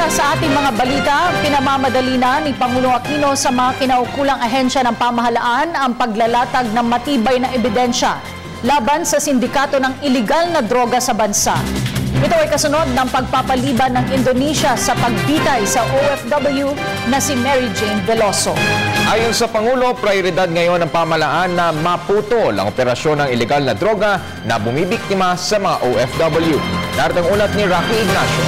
pa sa ating mga balita, pinamamadali na ni Pangulong Aquino sa mga kinaukulang ahensya ng pamahalaan ang paglalatag ng matibay na ebidensya laban sa sindikato ng iligal na droga sa bansa. Ito ay kasunod ng pagpapaliban ng Indonesia sa pagbitay sa OFW na si Mary Jane Veloso. Ayon sa Pangulo, prioridad ngayon ng pamahalaan na maputol ang operasyon ng iligal na droga na bumibiktima sa mga OFW. Narito ang ulat ni Rocky Ignacio.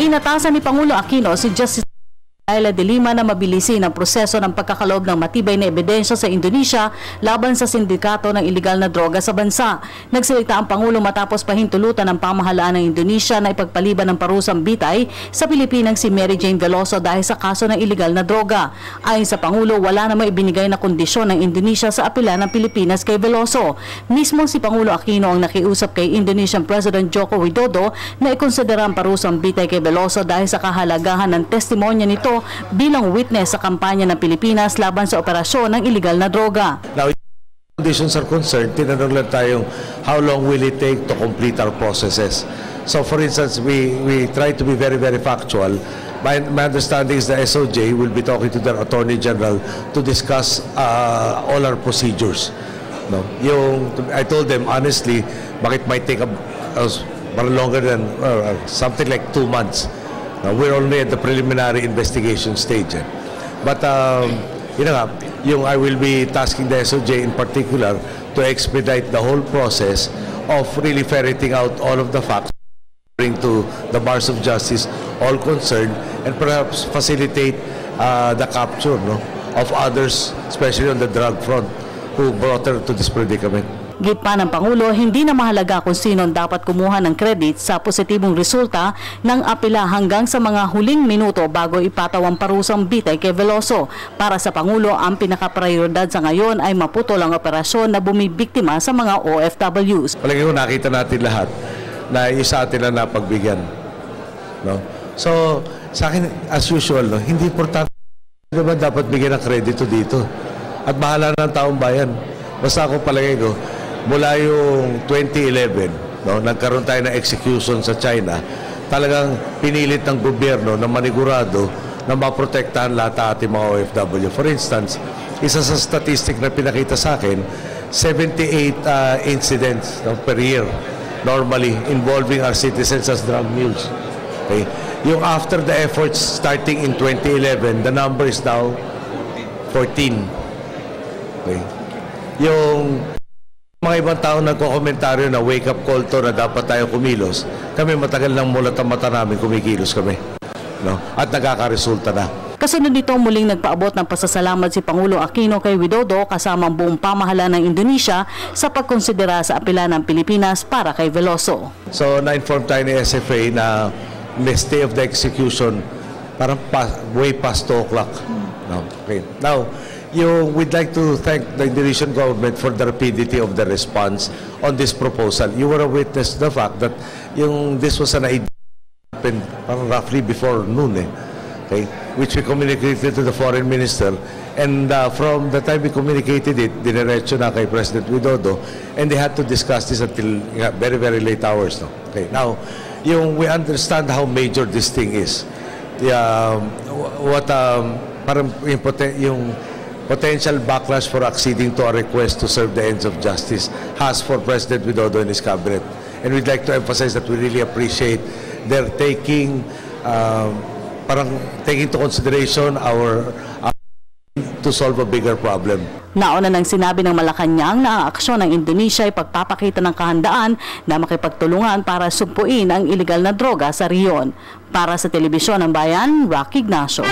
Inatasan ni Pangulo Aquino si Justice Laila de Lima na mabilisin ang proseso ng pagkakaloob ng matibay na ebidensya sa Indonesia laban sa sindikato ng iligal na droga sa bansa. Nagsalita ang Pangulo matapos pahintulutan ng pamahalaan ng Indonesia na ipagpaliban ng parusang bitay sa Pilipinas si Mary Jane Veloso dahil sa kaso ng iligal na droga. Ayon sa Pangulo, wala namang ibinigay na kondisyon ng Indonesia sa apela ng Pilipinas kay Veloso. Mismo si Pangulo Aquino ang nakiusap kay Indonesian President Joko Widodo na ikonsidera ang parusang bitay kay Veloso dahil sa kahalagahan ng testimonya nito bilang witness sa kampanya ng Pilipinas laban sa operasyon ng iligal na droga. Now, conditions are concerned, tinanong lang tayong how long will it take to complete our processes. So for instance, we try to be very factual. My understanding is the SOJ will be talking to their Attorney General to discuss all our procedures. No? I told them honestly, bakit might take longer than something like 2 months. We're only at the preliminary investigation stage. But I will be tasking the SOJ in particular to expedite the whole process of really ferreting out all of the facts, bring to the bars of justice all concerned, and perhaps facilitate the capture of others, especially on the drug front, who brought her to this predicament. Git pa ng Pangulo, hindi na mahalaga kung sino dapat kumuha ng credit sa positibong resulta ng apela hanggang sa mga huling minuto bago ipataw ang parusang bitay kay Veloso. Para sa Pangulo, ang pinakaprioridad sa ngayon ay maputol ang operasyon na bumibiktima sa mga OFWs. Palagi ko nakita natin lahat na isa atin na napagbigyan. No? So, sa akin, as usual, hindi importante naman dapat bigyan ng kredito dito. At bahala ng taong bayan. Basta ako palagi ko, mula yung 2011, nagkaroon tayo ng execution sa China, talagang pinilit ng gobyerno na manigurado na maprotektahan lahat ng ating mga OFW. For instance, isa sa statistic na pinakita sa akin, 78 incidents per year normally involving our citizens as drug mules. Okay? Yung after the efforts starting in 2011, the number is now 14. Okay? Yung mga ibang tao nagko-komentaryo na wake-up call to na dapat tayo kumilos, kami matagal nang mulat ang mata namin, kumikilos kami. At nagkakaresulta na. Kasunod nito, muling nagpaabot ng pasasalamat si Pangulo Aquino kay Widodo kasama ang buong pamahalaan ng Indonesia sa pagkonsidera sa apela ng Pilipinas para kay Veloso. So, na-inform tayo ni SFA na the stay of the execution parang way past 2 o'clock. Okay. Now, we'd like to thank the Indonesian government for the rapidity of the response on this proposal. You were a witness to the fact that this was an idea happened roughly before noon, okay, which we communicated to the foreign minister. And from the time we communicated it, diniretso na kay President Widodo, and they had to discuss this until very late hours. Okay. Now, we understand how major this thing is. Parang yung potential backlash for acceding to a request to serve the ends of justice has for President Widodo and his cabinet. And we'd like to emphasize that we really appreciate their taking to consideration our to solve a bigger problem. Nauna nang sinabi ng Malacanang na ang aksyon ng Indonesia ay pagpapakita ng kahandaan na makipagtulungan para sumpuin ang iligal na droga sa riyon. Para sa Telebisyon ng Bayan, Rocky Ignacio.